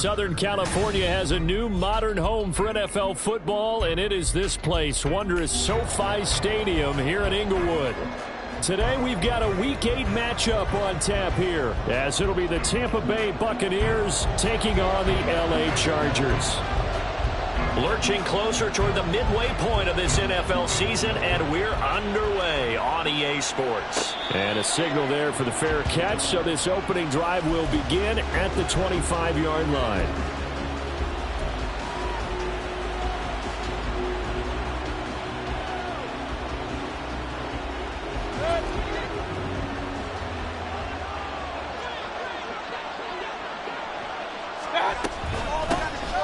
Southern California has a new modern home for NFL football, and it is this place, wondrous SoFi Stadium here in Inglewood. Today we've got a Week 8 matchup on tap here, as it'll be the Tampa Bay Buccaneers taking on the LA Chargers. Lurching closer toward the midway point of this NFL season, and we're underway on EA Sports. And a signal there for the fair catch, so this opening drive will begin at the 25-yard line.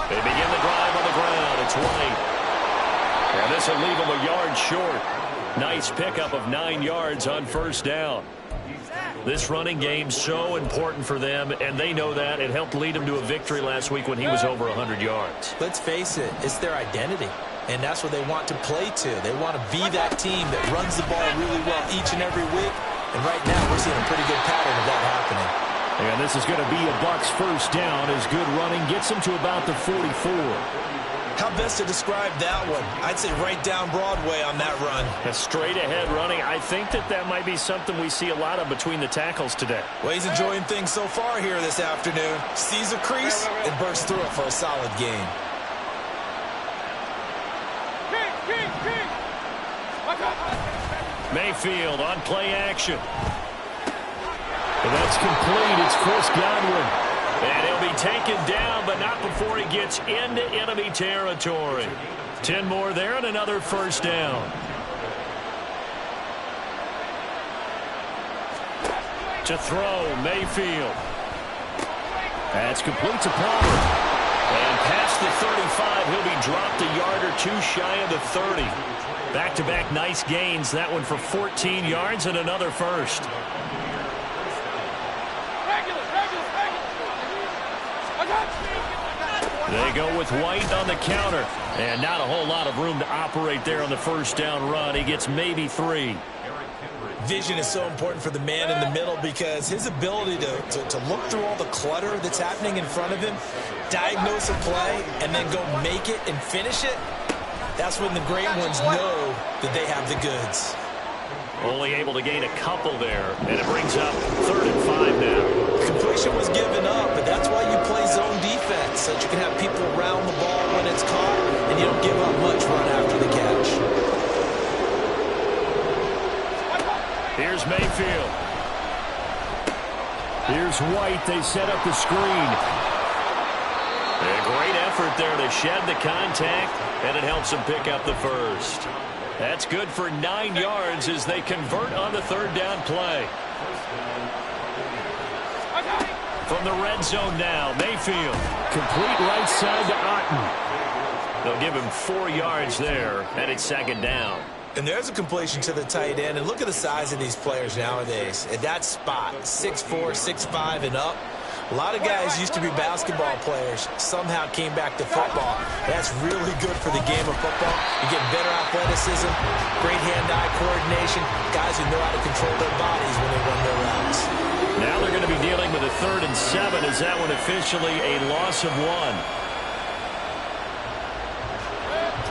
They begin the drive on the ground. It's White. And this will leave them a yard short. Nice pickup of 9 yards on first down. This running game so important for them, and they know that. It helped lead them to a victory last week when he was over 100 yards. Let's face it, it's their identity, and that's what they want to play to. They want to be that team that runs the ball really well each and every week, and right now we're seeing a pretty good pattern of that happening. And this is going to be a Bucs first down as good running gets them to about the 44. How best to describe that one? I'd say right down Broadway on that run. A straight-ahead running. I think that might be something we see a lot of between the tackles today. Well, he's enjoying things so far here this afternoon. Sees a crease and bursts through it for a solid gain. Mayfield on play action. And that's complete. It's Chris Godwin. And he'll be taken down, but not before he gets into enemy territory. 10 more there and another first down. To throw, Mayfield. That's complete to Palmer. And past the 35, he'll be dropped a yard or two shy of the 30. Back-to-back nice gains. That one for 14 yards and another first. They go with White on the counter. And not a whole lot of room to operate there on the first down run. He gets maybe 3. Vision is so important for the man in the middle because his ability to look through all the clutter that's happening in front of him, diagnose a play, and then go make it and finish it, that's when the great ones know that they have the goods. Only able to gain a couple there, and it brings up 3rd and 5 now. Completion was given up, but that's why you play zone defense, so that you can have people around the ball when it's caught, and you don't give up much run after the catch. Here's Mayfield. Here's White. They set up the screen. A great effort there to shed the contact, and it helps them pick up the first. That's good for 9 yards as they convert on the 3rd down play. From the red zone now, Mayfield. Complete right side to Otten. They'll give him 4 yards there, and it's 2nd down. And there's a completion to the tight end. And look at the size of these players nowadays. At that spot, 6'4", 6'5", and up. A lot of guys used to be basketball players, somehow came back to football. That's really good for the game of football. You get better athleticism, great hand-eye coordination, guys who know how to control their bodies when they run their routes. Now they're going to be dealing with a 3rd and 7. Is that one officially a loss of 1?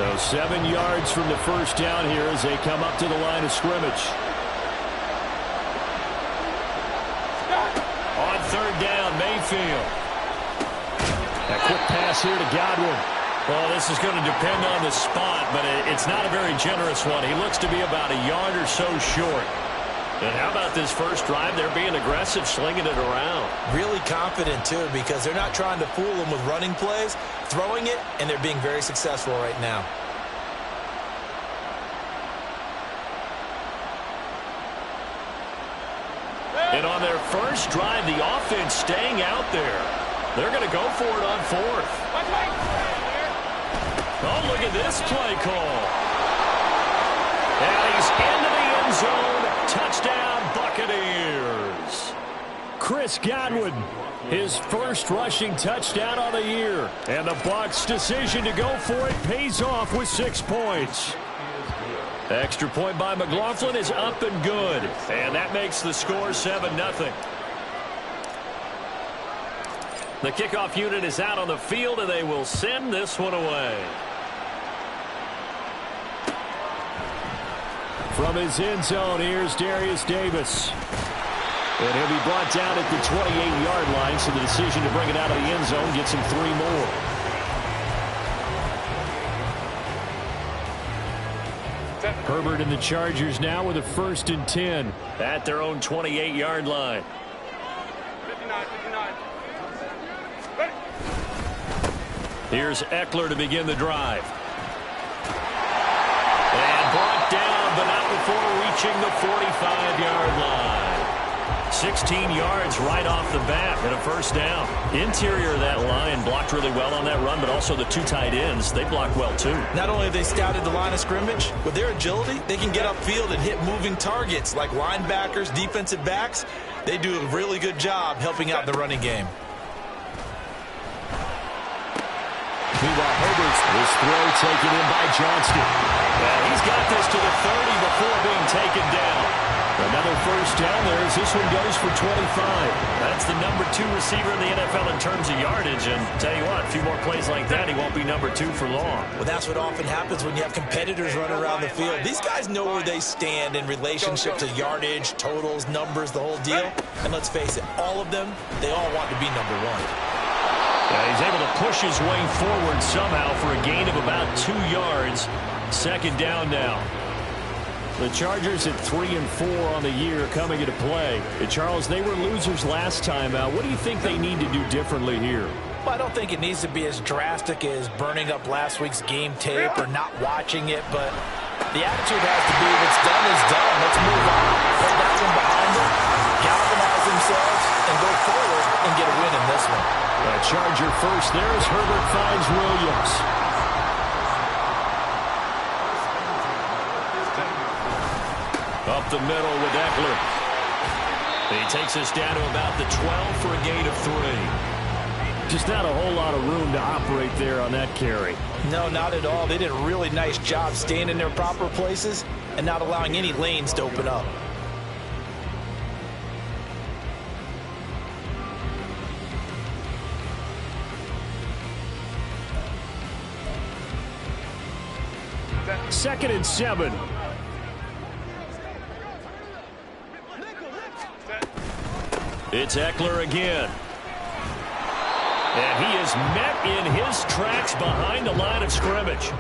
So 7 yards from the first down here as they come up to the line of scrimmage. On 3rd down, Mayfield. A quick pass here to Godwin. Well, this is going to depend on the spot, but it's not a very generous one. He looks to be about a yard or so short. And how about this first drive? They're being aggressive, slinging it around. Really confident, too, because they're not trying to fool them with running plays, throwing it, and they're being very successful right now. And on their first drive, the offense staying out there. They're going to go for it on 4th. Oh, look at this play call. And he's into the end zone. Touchdown, Buccaneers. Chris Godwin, his first rushing touchdown of the year. And the Bucs' decision to go for it pays off with 6 points. Extra point by McLaughlin is up and good. And that makes the score 7-0. The kickoff unit is out on the field, and they will send this one away. From his end zone, here's Darius Davis. And he'll be brought down at the 28-yard line, so the decision to bring it out of the end zone gets him 3 more. Herbert and the Chargers now with a 1st and 10 at their own 28-yard line. 59. Here's Eckler to begin the drive. And brought down, but not before reaching the 45-yard line. 16 yards right off the bat and a 1st down. Interior of that line blocked really well on that run, but also the 2 tight ends, they blocked well too. Not only have they scouted the line of scrimmage, with their agility, they can get upfield and hit moving targets like linebackers, defensive backs. They do a really good job helping out the running game. Meanwhile, Herbert's this throw taken in by Johnston. And he's got this to the 30 before being taken down. Another 1st down there as this one goes for 25. That's the number 2 receiver in the NFL in terms of yardage. And tell you what, a few more plays like that, he won't be number 2 for long. Well, that's what often happens when you have competitors running around the field. These guys know where they stand in relationship to yardage, totals, numbers, the whole deal. And let's face it, all of them, they all want to be number 1. Yeah, he's able to push his way forward somehow for a gain of about 2 yards. 2nd down now. The Chargers at 3-4 on the year coming into play. And Charles, they were losers last time out. What do you think they need to do differently here? Well, I don't think it needs to be as drastic as burning up last week's game tape or not watching it, but the attitude has to be, if it's done, it's done. Let's move on. Put that one behind them, galvanize themselves, and go forward and get a win in this one. Charger first there as Herbert finds Williams. Up the middle with Eckler. He takes us down to about the 12 for a gain of 3. Just not a whole lot of room to operate there on that carry. No, not at all. They did a really nice job staying in their proper places and not allowing any lanes to open up. Second and 7. It's Eckler again. And he is met in his tracks behind the line of scrimmage.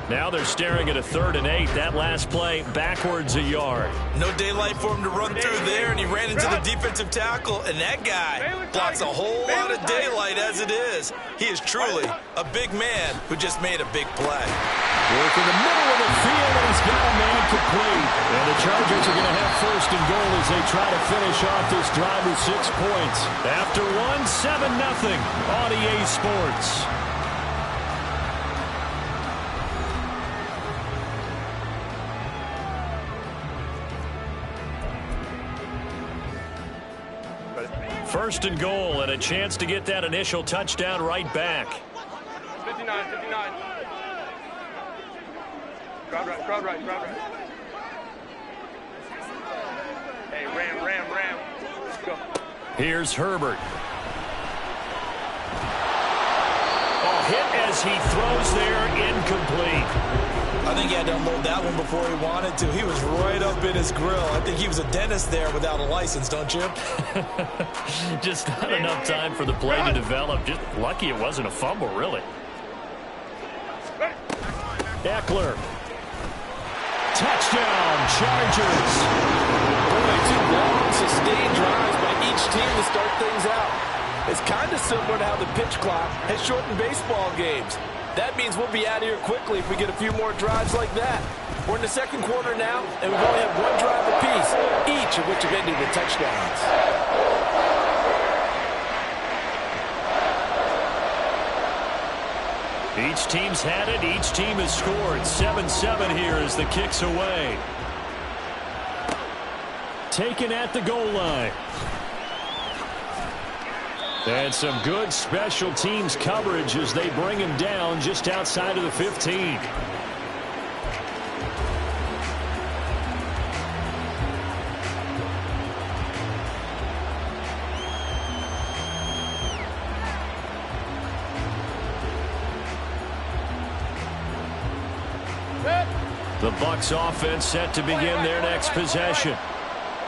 Now they're staring at a 3rd and 8. That last play backwards a yard. No daylight for him to run through there, and he ran into the defensive tackle, and that guy blocks a whole lot of daylight as it is. He is truly a big man who just made a big play. Work in the middle of the field, and he's got a man complete. And the Chargers are going to have 1st and goal as they try to finish off this drive with 6 points. After 7-0 on EA Sports. First and goal, and a chance to get that initial touchdown right back. 59. Crowd right. Hey, ram. Let's go. Here's Herbert. Hit as he throws there, incomplete. I think he had to unload that one before he wanted to. He was right up in his grill. I think he was a dentist there without a license, don't you? Just not enough time for the play to develop. Just lucky it wasn't a fumble, really. Eckler. Touchdown, Chargers. Boy, 2 long, sustained drives by each team to start things out. It's kind of similar to how the pitch clock has shortened baseball games. That means we'll be out of here quickly if we get a few more drives like that. We're in the 2nd quarter now, and we've only had 1 drive apiece, each of which have ended with touchdowns. Each team's had it. Each team has scored. 7-7 here as the kick's away. Taken at the goal line. And some good special teams coverage as they bring him down just outside of the 15. The Bucs offense set to begin their next possession.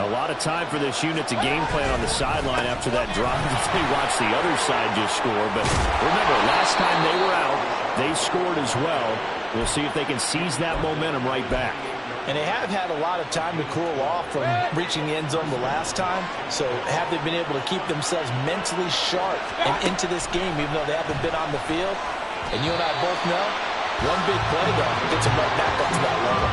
A lot of time for this unit to game plan on the sideline after that drive. They watched the other side just score. But remember, last time they were out, they scored as well. We'll see if they can seize that momentum right back. And they have had a lot of time to cool off from reaching the end zone the last time. So have they been able to keep themselves mentally sharp and into this game, even though they haven't been on the field? And you and I both know, one big play, though, gets them right back up to that level.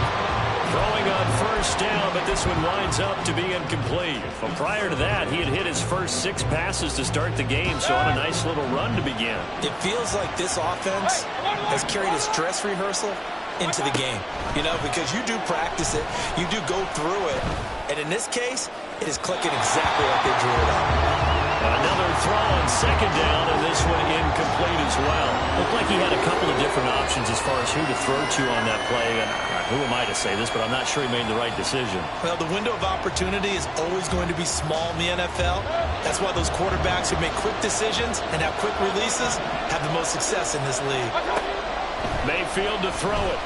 Throwing on first down, but this one winds up to be incomplete. But prior to that, he had hit his first 6 passes to start the game, so on a nice little run to begin. It feels like this offense has carried its dress rehearsal into the game, you know, because you do practice it, you do go through it, and in this case, it is clicking exactly like they drew it up. Another throw on second down, and this one incomplete as well. Looked like he had a couple of different options as far as who to throw to on that play. And who am I to say this, but I'm not sure he made the right decision. Well, the window of opportunity is always going to be small in the NFL. That's why those quarterbacks who make quick decisions and have quick releases have the most success in this league. Mayfield to throw it.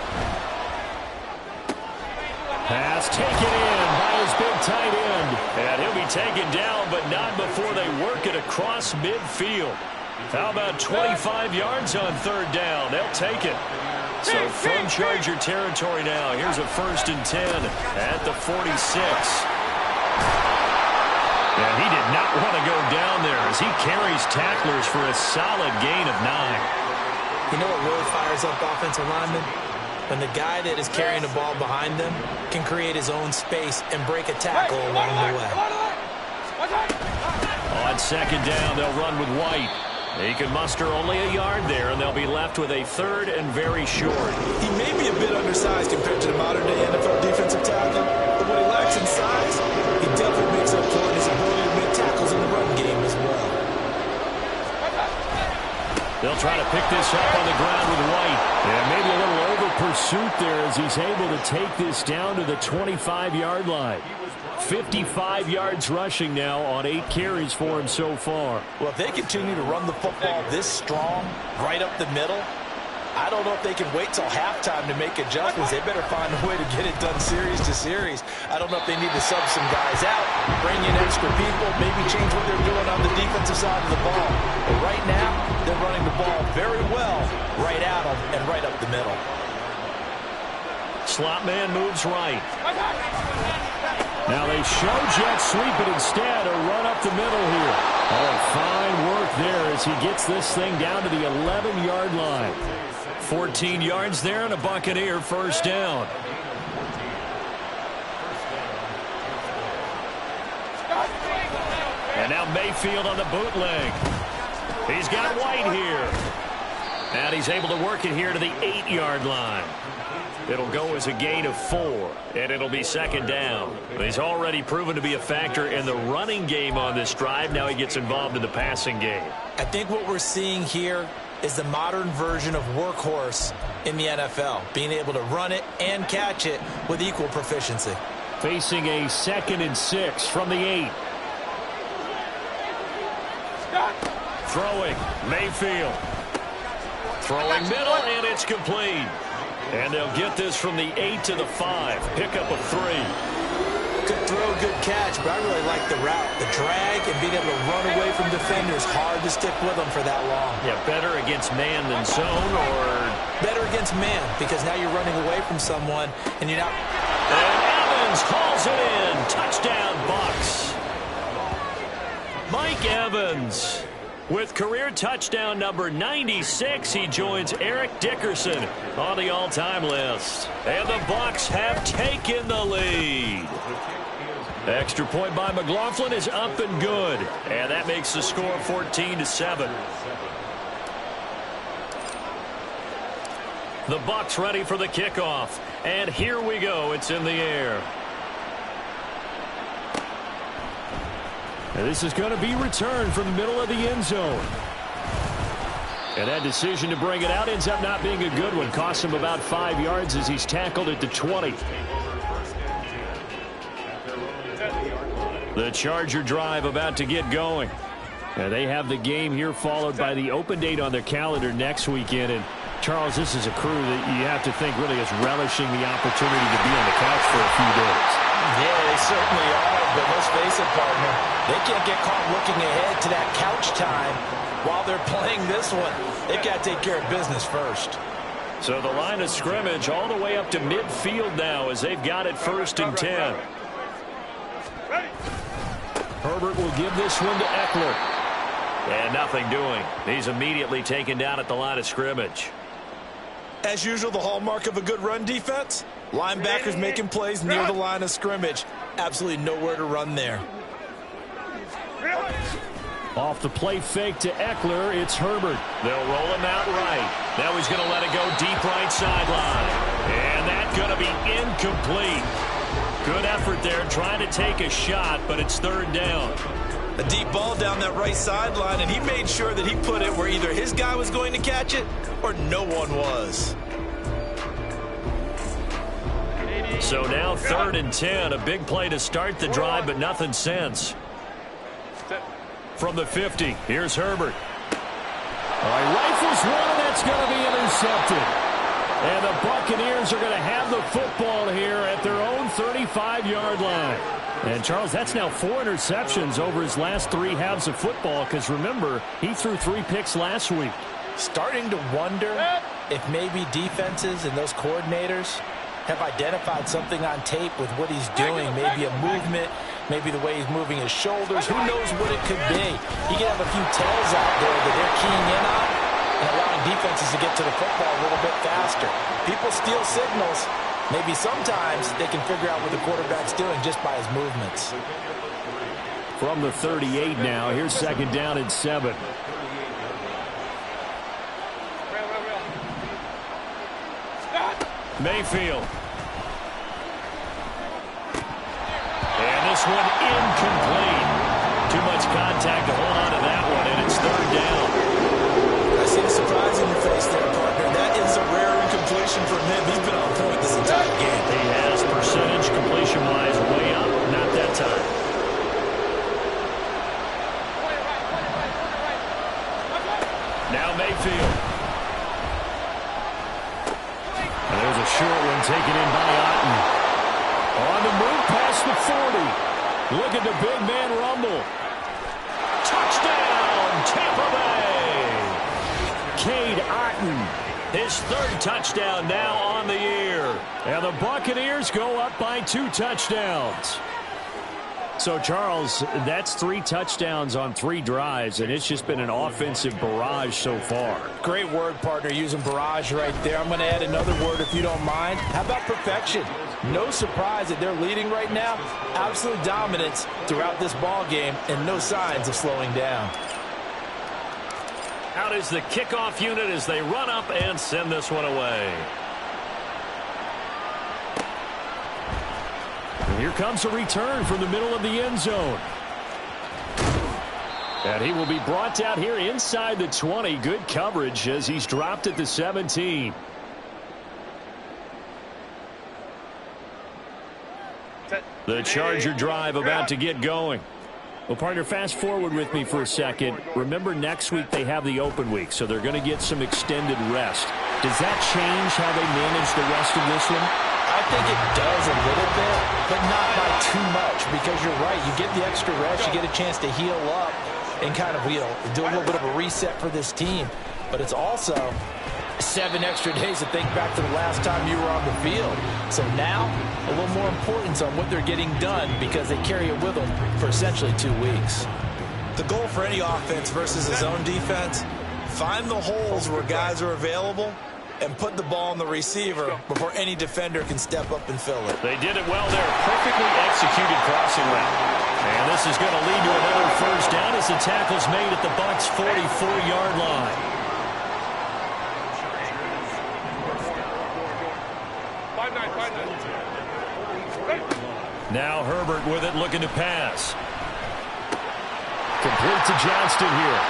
Pass taken in by his big tight end. And he'll be taken down, but not before they work it across midfield. How about 25 yards on third down? They'll take it. So from Charger territory now, here's a 1st and 10 at the 46. And he did not want to go down there as he carries tacklers for a solid gain of 9. You know what really fires up offensive linemen? When the guy that is carrying the ball behind them can create his own space and break a tackle along the way. On second down, they'll run with White. He can muster only a yard there, and they'll be left with a 3rd and very short. He may be a bit undersized compared to the modern-day NFL defensive tackle, but what he lacks in size, he definitely makes up for in his ability to make tackles in the run game as well. They'll try to pick this up on the ground with White. And maybe a little over pursuit there as he's able to take this down to the 25-yard line. 55 yards rushing now on 8 carries for him so far. Well, if they continue to run the football this strong, right up the middle, I don't know if they can wait till halftime to make adjustments. They better find a way to get it done series to series. I don't know if they need to sub some guys out, bring in extra people, maybe change what they're doing on the defensive side of the ball. But right now, they're running the ball very well right at them and right up the middle. Slot man moves right. Now they show jet sweep, but instead a run up the middle here. Oh, fine work there as he gets this thing down to the 11-yard line. 14 yards there and a Buccaneer 1st down. And now Mayfield on the bootleg. He's got White here. And he's able to work it here to the 8-yard line. It'll go as a gain of 4, and it'll be 2nd down. He's already proven to be a factor in the running game on this drive. Now he gets involved in the passing game. I think what we're seeing here is the modern version of workhorse in the NFL, being able to run it and catch it with equal proficiency. Facing a 2nd and 6 from the 8. Throwing, Mayfield. Throwing middle, and it's complete. And they'll get this from the 8 to the 5. Pickup of 3. Good throw, good catch, but I really like the route. The drag and being able to run away from defenders. Hard to stick with them for that long. Yeah, better against man than zone, or? Better against man, because now you're running away from someone, and you're not. And Evans hauls it in. Touchdown, Bucs. Mike Evans. With career touchdown number 96, he joins Eric Dickerson on the all-time list. And the Bucs have taken the lead. Extra point by McLaughlin is up and good. And that makes the score 14-7. The Bucs ready for the kickoff. And here we go. It's in the air. And this is going to be returned from the middle of the end zone. And that decision to bring it out ends up not being a good one. Costs him about 5 yards as he's tackled at the 20. The Charger drive about to get going. And they have the game here followed by the open date on their calendar next weekend. And Charles, this is a crew that you have to think really is relishing the opportunity to be on the couch for a few days. Yeah, they certainly are, but let's face it, partner, they can't get caught looking ahead to that couch time while they're playing this one. They've got to take care of business first. So the line of scrimmage all the way up to midfield now as they've got it 1st and 10. Herbert will give this one to Eckler. And nothing doing. He's immediately taken down at the line of scrimmage. As usual, the hallmark of a good run defense, linebackers making plays near the line of scrimmage. Absolutely nowhere to run there. Off the play fake to Eckler, it's Herbert. They'll roll him out right. Now he's going to let it go deep right sideline. And that's going to be incomplete. Good effort there trying to take a shot, but it's 3rd down. A deep ball down that right sideline, and he made sure that he put it where either his guy was going to catch it or no one was. So now 3rd and 10, a big play to start the drive, but nothing since. From the 50, here's Herbert. Rifles one, and that's going to be intercepted. And the Buccaneers are going to have the football here at their own 35-yard line. And, Charles, that's now 4 interceptions over his last 3 halves of football because, remember, he threw 3 picks last week. Starting to wonder if maybe defenses and those coordinators have identified something on tape with what he's doing, maybe a movement, maybe the way he's moving his shoulders. Who knows what it could be? He could have a few tells out there that they're keying in on and allowing defenses to get to the football a little bit faster. People steal signals. Maybe sometimes they can figure out what the quarterback's doing just by his movements. From the 38 now, here's 2nd down and 7. Mayfield. And this one incomplete. Too much contact to hold on to that one, and it's 3rd down. I see the surprise in your face there, partner. That is a rare incompletion from him. He's been on point this entire game. He has percentage completion-wise way up. Not that time. Now Mayfield. And there's a short one taken in by Otten. On the move past the 40. Look at the big man rumble. Touchdown, Tampa Bay. Cade Otten. His 3rd touchdown now on the year. And the Buccaneers go up by 2 touchdowns. So, Charles, that's 3 touchdowns on 3 drives, and it's just been an offensive barrage so far. Great word, partner, using barrage right there. I'm going to add another word if you don't mind. How about perfection? No surprise that they're leading right now. Absolute dominance throughout this ball game and no signs of slowing down. Out is the kickoff unit as they run up and send this one away. And here comes a return from the middle of the end zone. And he will be brought down here inside the 20. Good coverage as he's dropped at the 17. The Charger drive about to get going. Well, partner, fast forward with me for a second. Remember, next week they have the open week, so they're going to get some extended rest. Does that change how they manage the rest of this one? I think it does a little bit, but not by too much, because you're right. You get the extra rest, you get a chance to heal up and kind of, do a little bit of a reset for this team. But it's also 7 extra days to think back to the last time you were on the field. So now, a little more importance on what they're getting done because they carry it with them for essentially 2 weeks. The goal for any offense versus his own defense, find the holes where guys are available and put the ball on the receiver before any defender can step up and fill it. They did it well there. Perfectly executed crossing route. And this is going to lead to another 1st down as the tackle's made at the Bucs' 44-yard line. Now Herbert with it, looking to pass. Complete to Johnston here.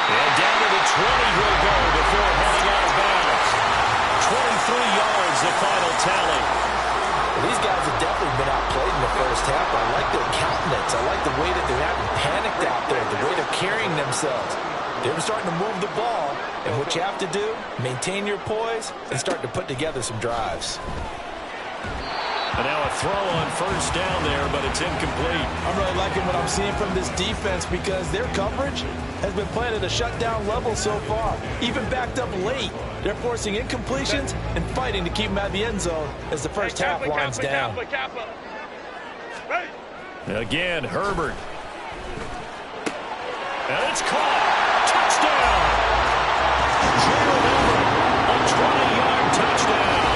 And down to the 20 he'll go before heading out of bounds. 23 yards, the final tally. Well, these guys have definitely been outplayed in the first half. I like their countenance. I like the way that they haven't panicked out there, the way they're carrying themselves. They're starting to move the ball, and what you have to do, maintain your poise and start to put together some drives. And now a throw on first down there, but it's incomplete. I'm really liking what I'm seeing from this defense because their coverage has been playing at a shutdown level so far. Even backed up late, they're forcing incompletions and fighting to keep them out of the end zone as the first half winds down. Again, Herbert. And it's caught. Touchdown. Gerald Everett, a 20-yard touchdown.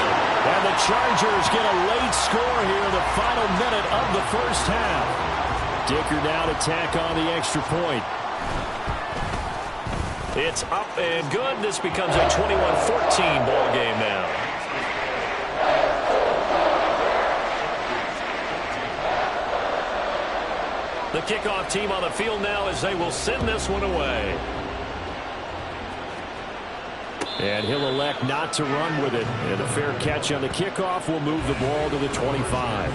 And the Chargers get a late score here in the final minute of the first half. Dicker now to tack on the extra point. It's up and good. This becomes a 21-14 ball game now. The kickoff team on the field now as they will send this one away. And he'll elect not to run with it. And a fair catch on the kickoff will move the ball to the 25.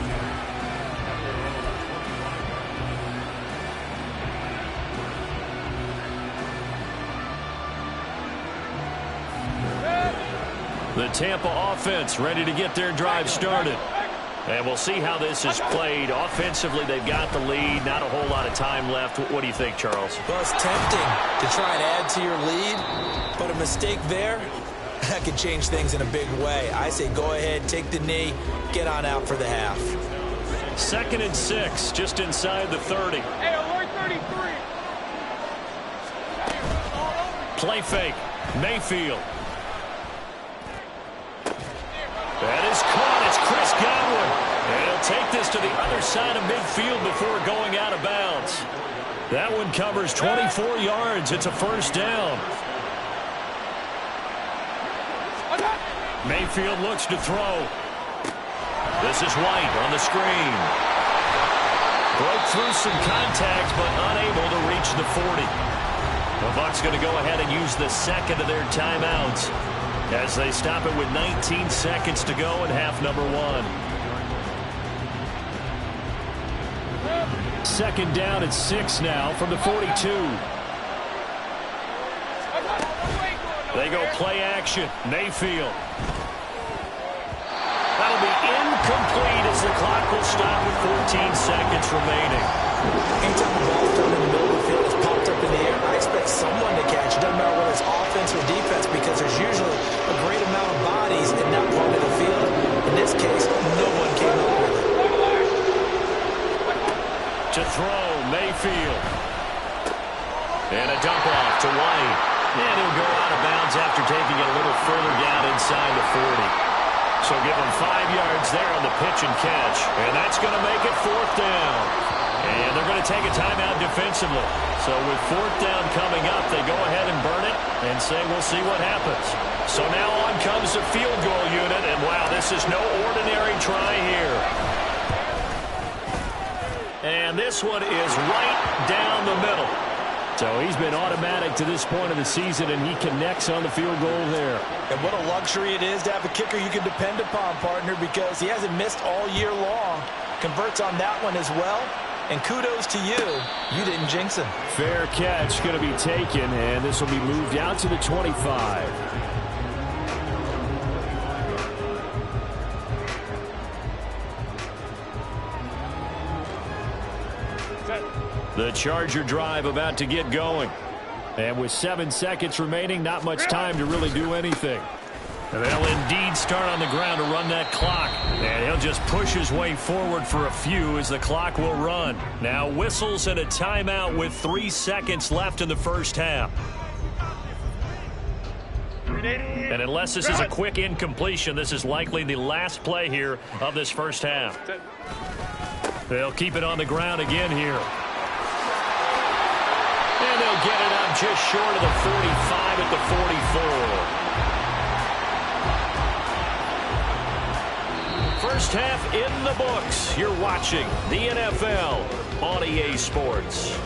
The Tampa offense ready to get their drive started. And we'll see how this is played. Offensively, they've got the lead. Not a whole lot of time left. What do you think, Charles? Well, it's tempting to try and add to your lead, but a mistake there, that could change things in a big way. I say go ahead, take the knee, get on out for the half. 2nd and 6, just inside the 30. Hey, alert 33. Play fake. Mayfield. That is caught. It's Chris Godwin. And he'll take this to the other side of midfield before going out of bounds. That one covers 24 yards. It's a first down. Mayfield looks to throw. This is White on the screen. Broke through some contact, but unable to reach the 40. The Bucs going to go ahead and use the second of their timeouts as they stop it with 19 seconds to go in half number 1. 2nd down at 6 now from the 42. They go play action. Mayfield. That'll be incomplete as the clock will stop with 14 seconds remaining. Anytime the ball's thrown in the middle of the field, it's popped up in the air, I expect someone to catch. It doesn't matter whether it's offense or defense because there's usually a great amount of bodies in that part of the field. In this case, no one came up with it. To throw, Mayfield. And a dump off to White. And he'll go out of bounds after taking it a little further down inside the 40. So give him 5 yards there on the pitch and catch. And that's going to make it 4th down. And they're going to take a timeout defensively. So with 4th down coming up, they go ahead and burn it and say we'll see what happens. So now on comes the field goal unit. And wow, this is no ordinary try here. And this one is right down the middle. So he's been automatic to this point of the season, and he connects on the field goal there. And what a luxury it is to have a kicker you can depend upon, partner, because he hasn't missed all year long. Converts on that one as well. And kudos to you. You didn't jinx him. Fair catch going to be taken, and this will be moved out to the 25. The Charger drive about to get going. And with 7 seconds remaining, not much time to really do anything. And they'll indeed start on the ground to run that clock. And he'll just push his way forward for a few as the clock will run. Now whistles and a timeout with 3 seconds left in the first half. And unless this is a quick incompletion, this is likely the last play here of this first half. They'll keep it on the ground again here. And they'll get it up just short of the 45 at the 44. First half in the books. You're watching the NFL on EA Sports.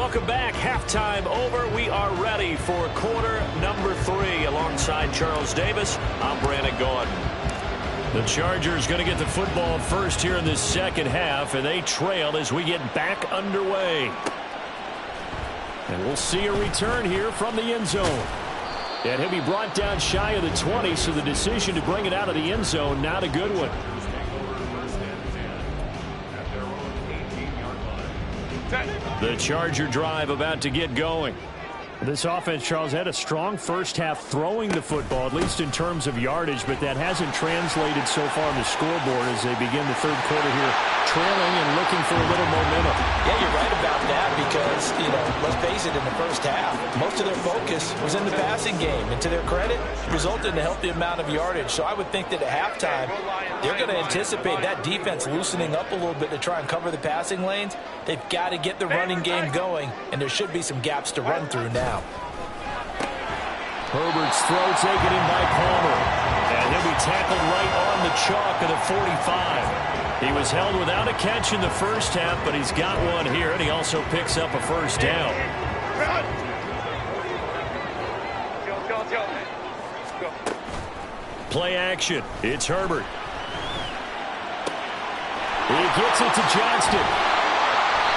Welcome back. Halftime over. We are ready for quarter number 3. Alongside Charles Davis, I'm Brandon Gaudin. The Chargers going to get the football first here in this second half, and they trail as we get back underway. And we'll see a return here from the end zone. And he'll be brought down shy of the 20, so the decision to bring it out of the end zone, not a good one. The Charger drive about to get going. This offense, Charles, had a strong first half throwing the football, at least in terms of yardage, but that hasn't translated so far on the scoreboard as they begin the third quarter here, trailing and looking for a little momentum. Yeah, you're right about that because, let's face it, in the first half, most of their focus was in the passing game. And to their credit, resulted in a healthy amount of yardage. So I would think that at halftime, they're going to anticipate that defense loosening up a little bit to try and cover the passing lanes. They've got to get the running game going, and there should be some gaps to run through now. Herbert's throw taken in by Palmer. And he'll be tackled right on the chalk of the 45. He was held without a catch in the first half, but he's got one here, and he also picks up a first down. Play action. It's Herbert. He gets it to Johnston.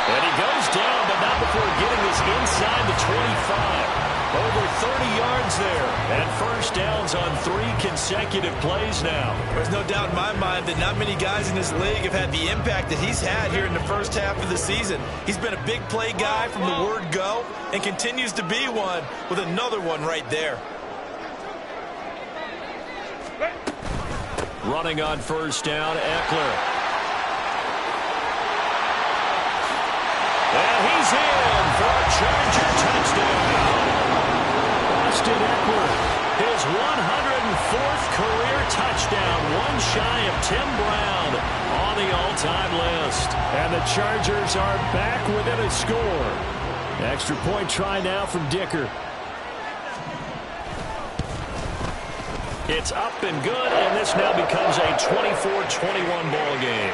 And he goes down, but not before getting this inside the 25. Over 30 yards there. And first downs on 3 consecutive plays now. There's no doubt in my mind that not many guys in this league have had the impact that he's had here in the first half of the season. He's been a big play guy from the word go and continues to be one with another one right there. Running on first down, Eckler. And he's in for a Charger touchdown. Austin Eckler, his 104th career touchdown, one shy of Tim Brown on the all-time list. And the Chargers are back within a score. Extra point try now from Dicker. It's up and good, and this now becomes a 24-21 ball game.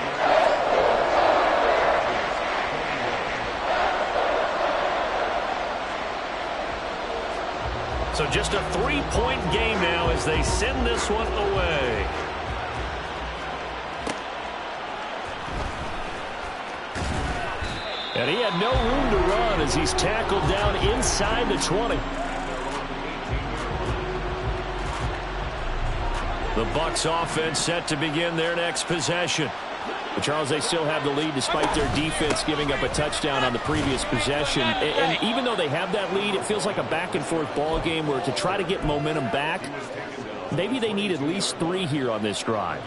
So just a 3-point game now as they send this one away. And he had no room to run as he's tackled down inside the 20. The Bucs offense set to begin their next possession. But Charles, they still have the lead despite their defense giving up a touchdown on the previous possession. And even though they have that lead, it feels like a back-and-forth ball game where to try to get momentum back, maybe they need at least 3 here on this drive.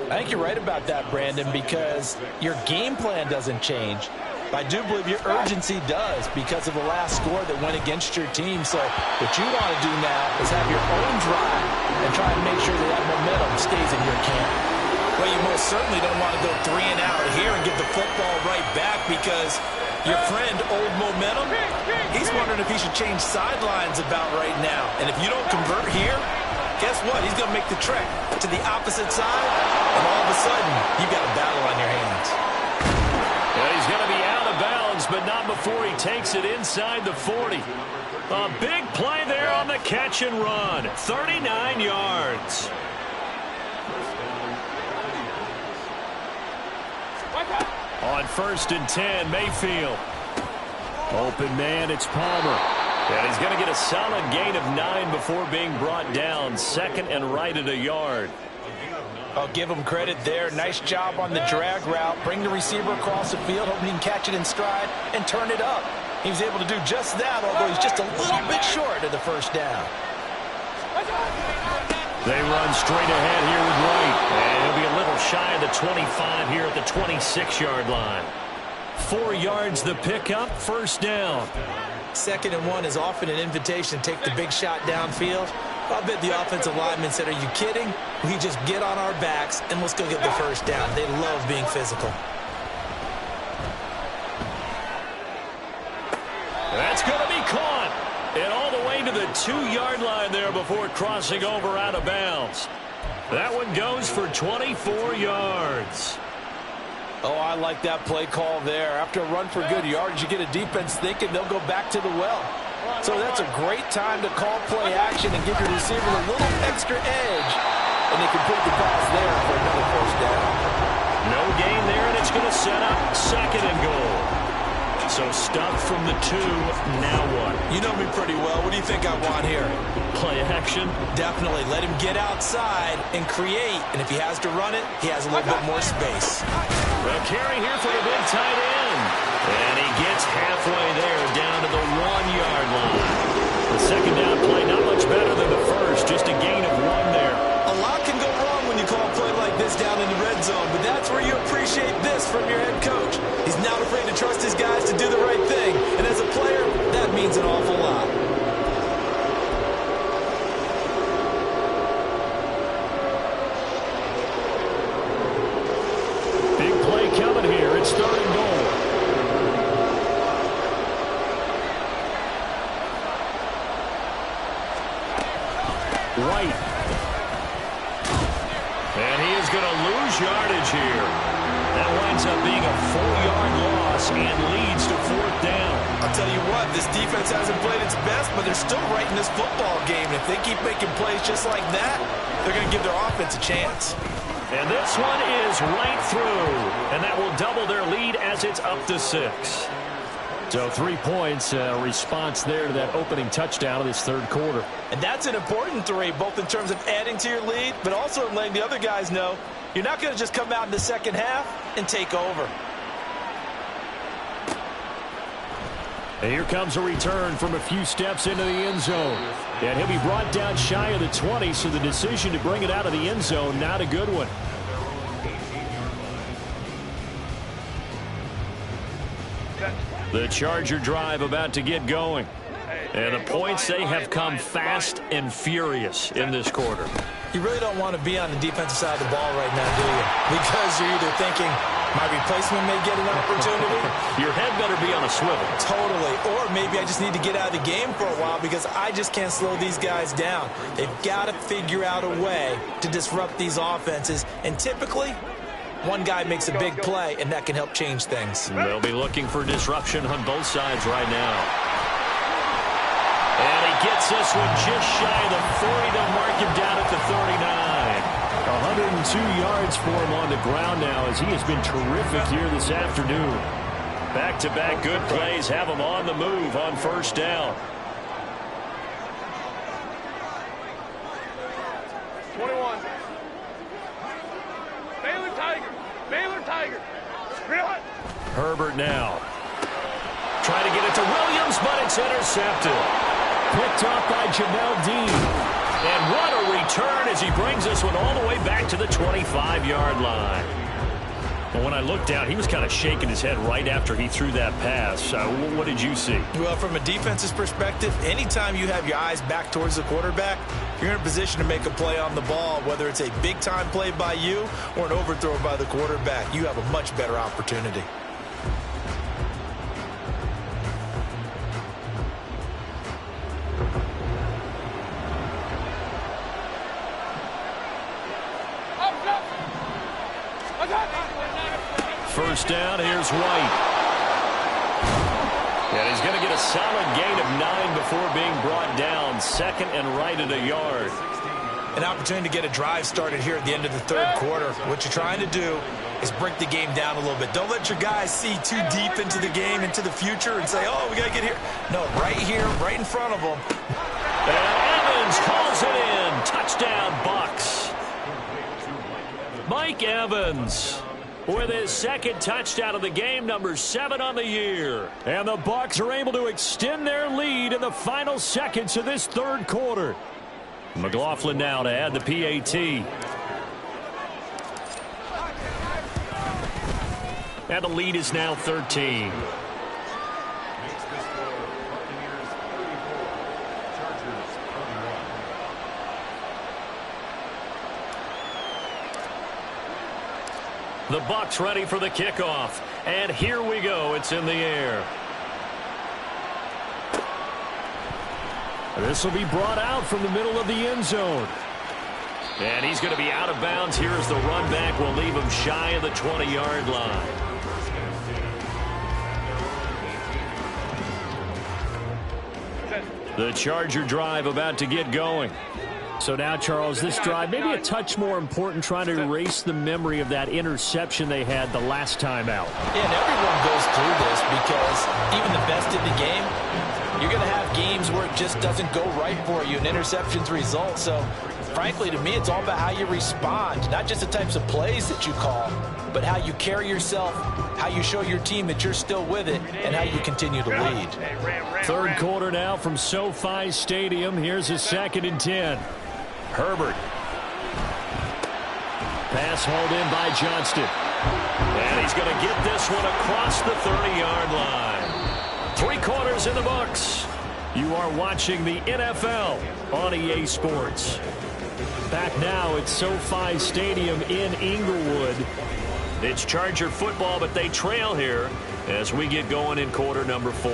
I think you're right about that, Brandon, because your game plan doesn't change. I do believe your urgency does because of the last score that went against your team. So what you want to do now is have your own drive and try and make sure that that momentum stays in your camp. Well, you most certainly don't want to go 3 and out here and get the football right back because your friend, Old Momentum, he's wondering if he should change sidelines about right now. And if you don't convert here, guess what? He's going to make the trek to the opposite side, and all of a sudden, you've got a battle on your hands. Well, he's going to be out of bounds, but not before he takes it inside the 40. A big play there on the catch and run. 39 yards. On 1st and 10, Mayfield. Open man, it's Palmer. And he's going to get a solid gain of 9 before being brought down. 2nd and right at a yard. I'll give him credit there. Nice job on the drag route. Bring the receiver across the field, hoping he can catch it in stride and turn it up. He was able to do just that, although he's just a little bit short of the first down. They run straight ahead here with Wright. And he'll be a little shy of the 25 here at the 26-yard line. 4 yards the pickup, first down. 2nd and 1 is often an invitation to take the big shot downfield. I bet the offensive lineman said, are you kidding? We just get on our backs and let's go get the first down. They love being physical. That's going to be caught. And all the way to the 2-yard line there before crossing over out of bounds. That one goes for 24 yards. Oh, I like that play call there. After a run for good yardage, you get a defense thinking they'll go back to the well. So that's a great time to call play action and give your receiver a little extra edge. And they complete the pass there for another first down. No gain there, and it's going to set up 2nd and goal. So stuffed from the 2, now what? You know me pretty well. What do you think I want here? Play action? Definitely. Let him get outside and create. And if he has to run it, he has a little bit more space. The carry here for the big tight end. And he gets halfway there, down to the 1-yard line. The second down play, not much better than the first, just a gain of 1 there. A lot can go wrong when you call a play like this down in the red zone, but that's where you appreciate this from your head coach. He's not afraid to trust his guys to do the right thing, and as a player, that means an awful lot. Big play coming here. It's 3rd and goal. White. And he is going to lose yardage here. That winds up being a 4-yard loss and leads to 4th down. I'll tell you what, this defense hasn't played its best, but they're still right in this football game. If they keep making plays just like that, they're going to give their offense a chance. And this one is right through. And that will double their lead as it's up to 6. So 3 points, response there to that opening touchdown of this 3rd quarter. And that's an important 3, both in terms of adding to your lead, but also in letting the other guys know you're not going to just come out in the second half and take over. And here comes a return from a few steps into the end zone. And he'll be brought down shy of the 20, so the decision to bring it out of the end zone, not a good one. The Charger drive about to get going. And the points, they have come fast and furious in this quarter. You really don't want to be on the defensive side of the ball right now, do you? Because you're either thinking, my replacement may get an opportunity. Your head better be on a swivel. Totally. Or maybe I just need to get out of the game for a while because I just can't slow these guys down. They've got to figure out a way to disrupt these offenses. And typically, one guy makes a big play, and that can help change things. They'll be looking for disruption on both sides right now. And he gets this one just shy of the 40 to mark him down at the 39. 102 yards for him on the ground now as he has been terrific here this afternoon. Back-to-back good plays have him on the move on 1st down. 21. Baylor Tiger. Baylor Tiger. Herbert now. Trying to get it to Williams, but it's intercepted. Picked off by Jamel Dean. And what a return as he brings this one all the way back to the 25-yard line. But when I looked down, he was kind of shaking his head right after he threw that pass. What did you see? Well, from a defense's perspective, anytime you have your eyes back towards the quarterback, you're in a position to make a play on the ball, whether it's a big-time play by you or an overthrow by the quarterback. You have a much better opportunity. First down, here's White. And he's going to get a solid gain of 9 before being brought down. 2nd and right at a yard. An opportunity to get a drive started here at the end of the 3rd quarter. What you're trying to do is break the game down a little bit. Don't let your guys see too deep into the game, into the future, and say, oh, we got to get here. No, right here, right in front of them. And Evans calls it in. Touchdown, Bucks. Mike Evans with his 2nd touchdown of the game, number 7 on the year. And the Bucs are able to extend their lead in the final seconds of this 3rd quarter. McLaughlin now to add the PAT. And the lead is now 13. The Bucs ready for the kickoff. And here we go. It's in the air. This will be brought out from the middle of the end zone. And he's going to be out of bounds. Here's the run back. Will leave him shy of the 20-yard line. The Charger drive about to get going. So now, Charles, this drive maybe a touch more important, trying to erase the memory of that interception they had the last time out. Yeah, and everyone goes through this because even the best in the game, you're going to have games where it just doesn't go right for you and interceptions result. So, frankly, to me, it's all about how you respond, not just the types of plays that you call, but how you carry yourself, how you show your team that you're still with it, and how you continue to lead. Third quarter now from SoFi Stadium. Here's a 2nd and 10. Herbert. Pass hauled in by Johnston. And he's going to get this one across the 30-yard line. 3 quarters in the books. You are watching the NFL on EA Sports. Back now at SoFi Stadium in Inglewood. It's Charger football, but they trail here as we get going in quarter number 4.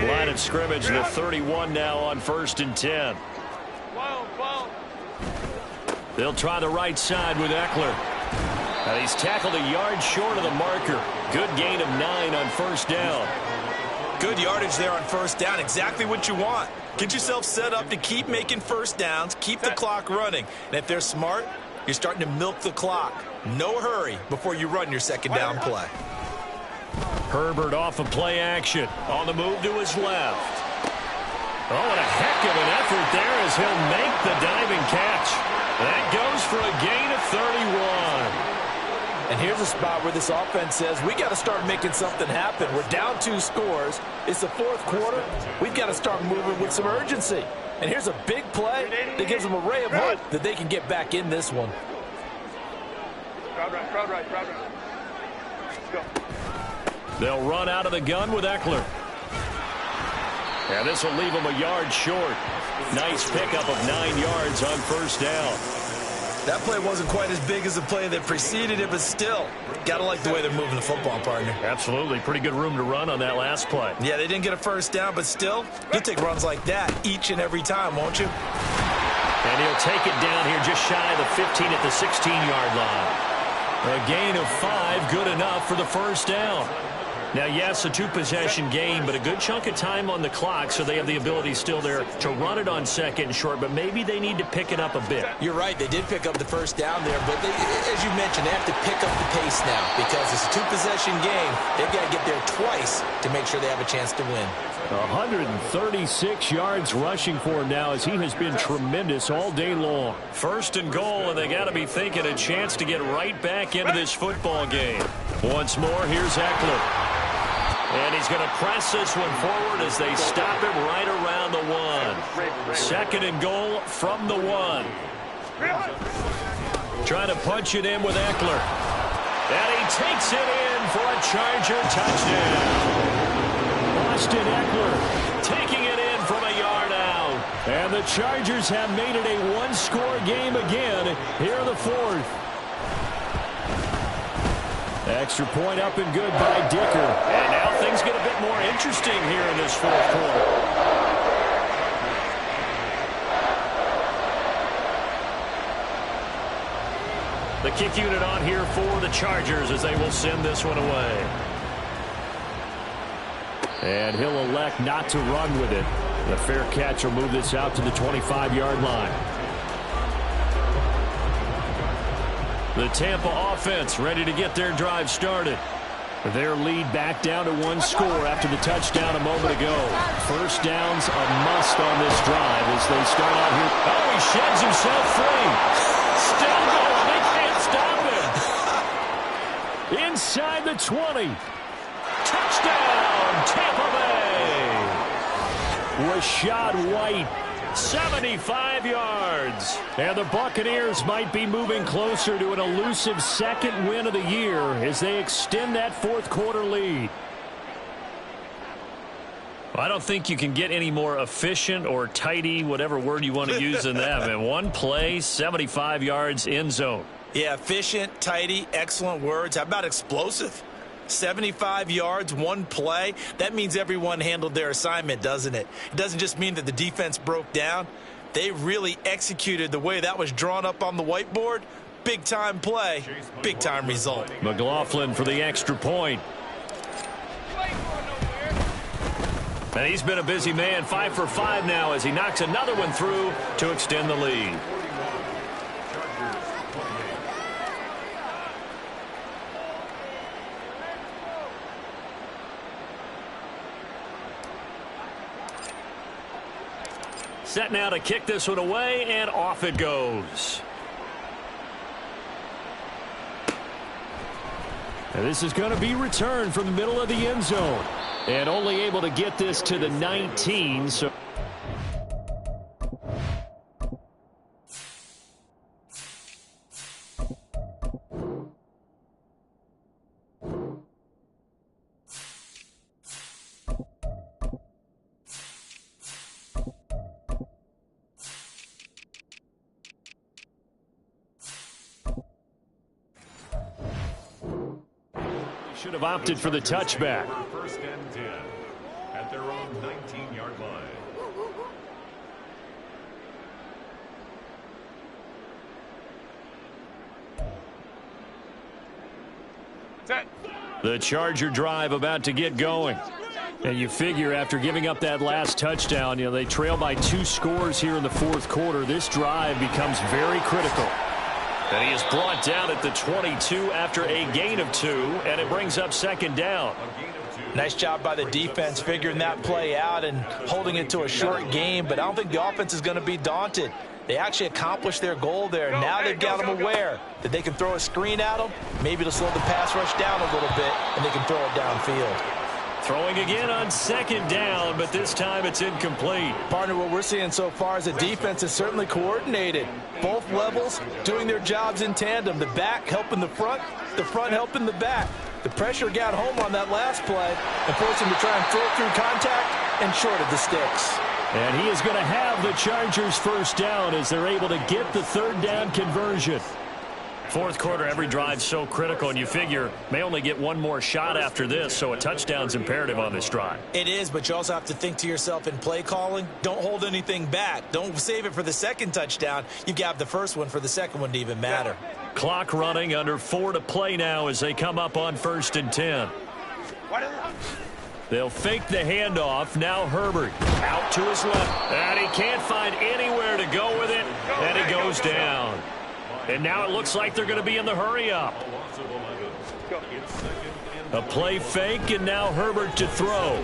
Line of scrimmage, the 31 now on 1st and 10. They'll try the right side with Eckler. And he's tackled a yard short of the marker. Good gain of 9 on 1st down. Good yardage there on 1st down. Exactly what you want. Get yourself set up to keep making 1st downs, keep the clock running. And if they're smart, you're starting to milk the clock. No hurry before you run your 2nd down play. Herbert off of play action. On the move to his left. Oh, and a heck of an effort there as he'll make the diving catch. That goes for a gain of 31. And here's a spot where this offense says, we got to start making something happen. We're down 2 scores. It's the 4th quarter. We've got to start moving with some urgency. And here's a big play that gives them a ray of hope that they can get back in this one. Crowd right. Let's go. They'll run out of the gun with Eckler. And this will leave them a yard short. Nice pickup of 9 yards on 1st down. That play wasn't quite as big as the play that preceded it, but still, got to like the way they're moving the football, partner. Absolutely. Pretty good room to run on that last play. Yeah, they didn't get a 1st down, but still, you'll take runs like that each and every time, won't you? And he'll take it down here just shy of the 15 at the 16-yard line. A gain of 5, good enough for the 1st down. Now, yes, a 2-possession game, but a good chunk of time on the clock, so they have the ability still there to run it on 2nd and short, but maybe they need to pick it up a bit. You're right. They did pick up the 1st down there, but they, as you mentioned, they have to pick up the pace now because it's a 2-possession game. They've got to get there twice to make sure they have a chance to win. 136 yards rushing for him now as he has been tremendous all day long. 1st and goal, and they got to be thinking a chance to get right back into this football game. Once more, here's Eckler. And he's going to press this one forward as they stop him right around the 1. 2nd and goal from the 1. Trying to punch it in with Eckler. And he takes it in for a Charger touchdown. Austin Eckler taking it in from a yard out. And the Chargers have made it a 1-score game again here in the 4th. Extra point up and good by Dicker. And now things get a bit more interesting here in this 4th quarter. The kick unit on here for the Chargers as they will send this one away. And he'll elect not to run with it. The fair catch will move this out to the 25-yard line. The Tampa offense ready to get their drive started. Their lead back down to 1 score after the touchdown a moment ago. 1st down's a must on this drive as they start out here. Oh, he sheds himself free. Still going. They can't stop him. Inside the 20. Touchdown, Tampa Bay. Rashad White. 75 yards. And the Buccaneers might be moving closer to an elusive 2nd win of the year as they extend that 4th quarter lead. Well, I don't think you can get any more efficient or tidy, whatever word you want to use in that. And 1 play, 75 yards, end zone. Yeah, efficient, tidy, excellent words. How about explosive? 75 yards, one play. That means everyone handled their assignment, doesn't it? It doesn't just mean that the defense broke down. They really executed the way that was drawn up on the whiteboard. Big-time play, big-time result. McLaughlin for the extra point. And he's been a busy man, 5 for 5 now as he knocks another one through to extend the lead. Set now to kick this one away, and off it goes. And this is going to be returned from the middle of the end zone. And only able to get this to the 19. So should have opted for the touchback. First and 10 at their own 19-yard line. The Charger drive about to get going. And you figure after giving up that last touchdown, they trail by 2 scores here in the fourth quarter. This drive becomes very critical. And he is brought down at the 22 after a gain of 2, and it brings up second down. Nice job by the defense figuring that play out and holding it to a short game, but I don't think the offense is going to be daunted. They actually accomplished their goal there. Now they've got them aware that they can throw a screen at them, maybe to slow the pass rush down a little bit, and they can throw it downfield. Throwing again on second down, but this time it's incomplete. Partner, what we're seeing so far is the defense is certainly coordinated. Both levels doing their jobs in tandem. The back helping the front helping the back. The pressure got home on that last play and forced him to try and throw through contact and short of the sticks. And he is going to have the Chargers first down as they're able to get the third down conversion. Fourth quarter, every drive so critical, and you figure may only get one more shot after this, so a touchdown's imperative on this drive. It is, but you also have to think to yourself in play calling, don't hold anything back. Don't save it for the second touchdown. You've got the first one for the second one to even matter. Clock running, under 4 to play now as they come up on 1st and 10. They'll fake the handoff. Now Herbert out to his left, and he can't find anywhere to go with it, and it goes down. And now it looks like they're going to be in the hurry-up. A play fake, and now Herbert to throw.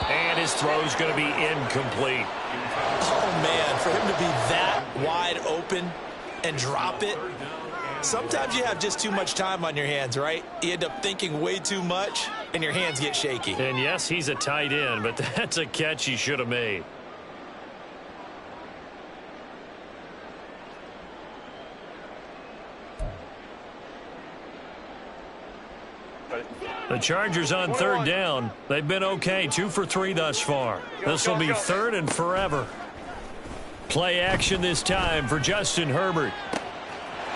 And his throw's going to be incomplete. Oh, man, for him to be that wide open and drop it. Sometimes you have just too much time on your hands, right? You end up thinking way too much, and your hands get shaky. And, yes, he's a tight end, but that's a catch he should have made. The Chargers on third down. They've been okay, 2 for 3 thus far. This will be third and forever. Play action this time for Justin Herbert.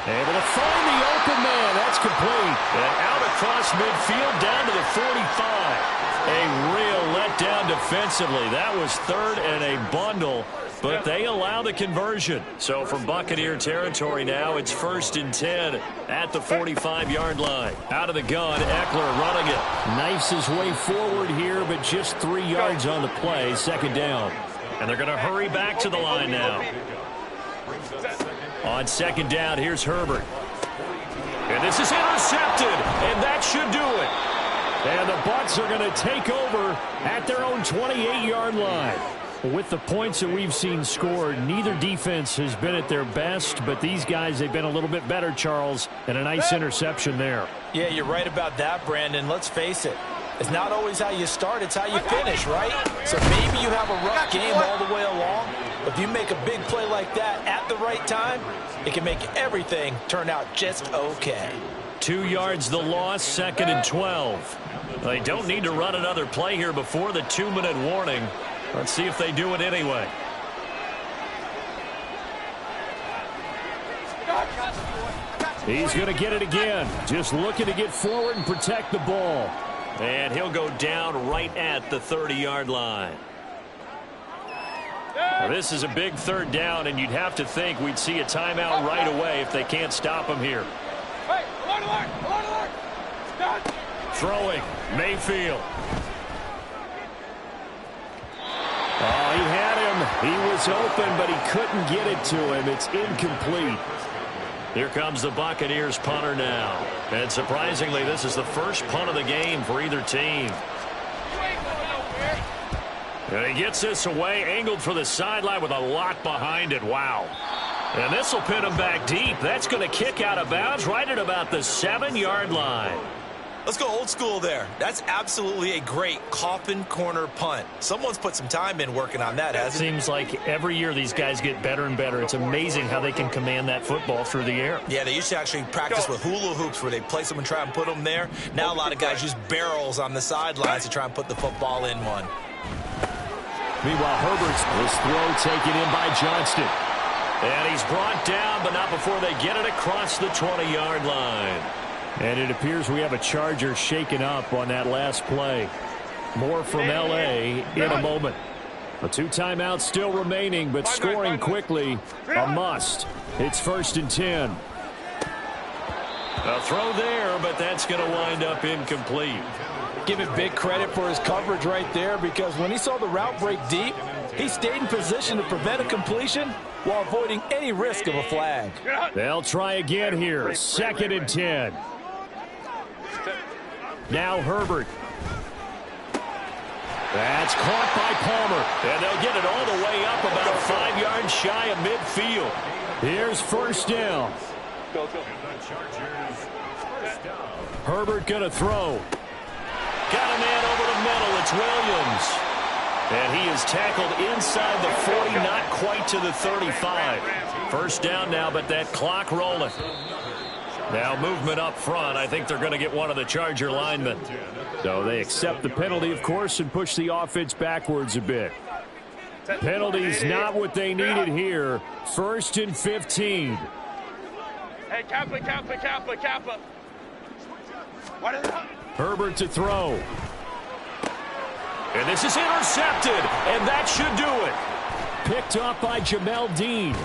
Able to find the open man. That's complete. And out across midfield down to the 45. A real letdown defensively. That was third and a bundle. But they allow the conversion. So from Buccaneer territory now, it's 1st and 10 at the 45-yard line. Out of the gun, Eckler running it. Knifes his way forward here, but just 3 yards on the play, second down. And they're going to hurry back to the line now. On second down, here's Herbert. And this is intercepted, and that should do it. And the Bucs are going to take over at their own 28-yard line. With the points that we've seen scored, neither defense has been at their best, but these guys, they've been a little bit better, Charles, and a nice interception there. Yeah, you're right about that, Brandon. Let's face it. It's not always how you start, it's how you finish, right? So maybe you have a rough game all the way along, but if you make a big play like that at the right time, it can make everything turn out just okay. 2 yards the loss, 2nd and 12. They don't need to run another play here before the 2-minute warning. Let's see if they do it anyway. He's going to get it again. Just looking to get forward and protect the ball. And he'll go down right at the 30-yard line. Now, this is a big third down, and you'd have to think we'd see a timeout right away if they can't stop him here. Hey, alert, alert, alert. Throwing, Mayfield. Oh, he had him. He was open, but he couldn't get it to him. It's incomplete. Here comes the Buccaneers punter now. And surprisingly, this is the first punt of the game for either team. And he gets this away, angled for the sideline with a lot behind it. Wow. And this will pin him back deep. That's going to kick out of bounds right at about the 7-yard line. Let's go old school there. That's absolutely a great coffin corner punt. Someone's put some time in working on that, hasn't it? Seems like every year these guys get better and better. It's amazing how they can command that football through the air. Yeah, they used to actually practice with hula hoops where they place them and try and put them there. Now a lot of guys use barrels on the sidelines to try and put the football in one. Meanwhile, Herbert's this throw taken in by Johnston. And he's brought down, but not before they get it across the 20-yard line. And it appears we have a Charger shaken up on that last play. More from L.A. in a moment. A 2 timeouts still remaining, but scoring quickly, a must. It's 1st and 10. A throw there, but that's going to wind up incomplete. Give him big credit for his coverage right there, because when he saw the route break deep, he stayed in position to prevent a completion while avoiding any risk of a flag. They'll try again here. 2nd and 10. Now Herbert. That's caught by Palmer. And they'll get it all the way up about 5 yards shy of midfield. Here's 1st down. Herbert going to throw. Got a man over the middle. It's Williams. And he is tackled inside the 40, not quite to the 35. 1st down now, but that clock rolling. Now movement up front. I think they're going to get one of the Charger linemen. So they accept the penalty, of course, and push the offense backwards a bit. Penalty's not what they needed here. 1st and 15. Hey, Kappa. What is that? Herbert to throw. And this is intercepted, and that should do it. Picked up by Jamel Dean.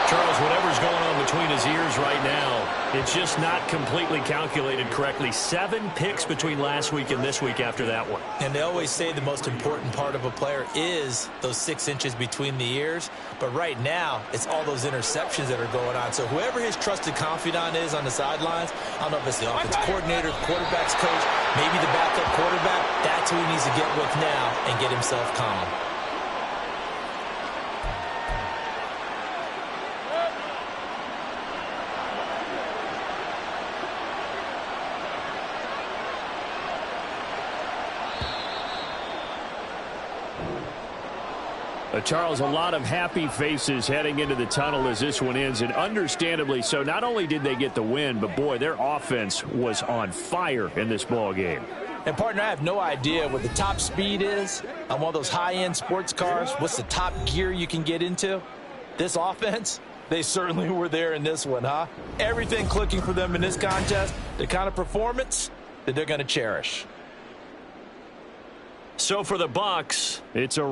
Charles, whatever's going on between his ears right now, it's just not completely calculated correctly. 7 picks between last week and this week after that one. And they always say the most important part of a player is those 6 inches between the ears. But right now, it's all those interceptions that are going on. So whoever his trusted confidant is on the sidelines, I don't know if it's the offensive coordinator, the quarterback's coach, maybe the backup quarterback, that's who he needs to get with now and get himself calm. Charles, a lot of happy faces heading into the tunnel as this one ends, and understandably so. Not only did they get the win, but boy, their offense was on fire in this ball game. And partner, I have no idea what the top speed is on one of those high-end sports cars. What's the top gear you can get into? This offense, they certainly were there in this one, huh? Everything clicking for them in this contest, the kind of performance that they're going to cherish. So for the Bucs, it's a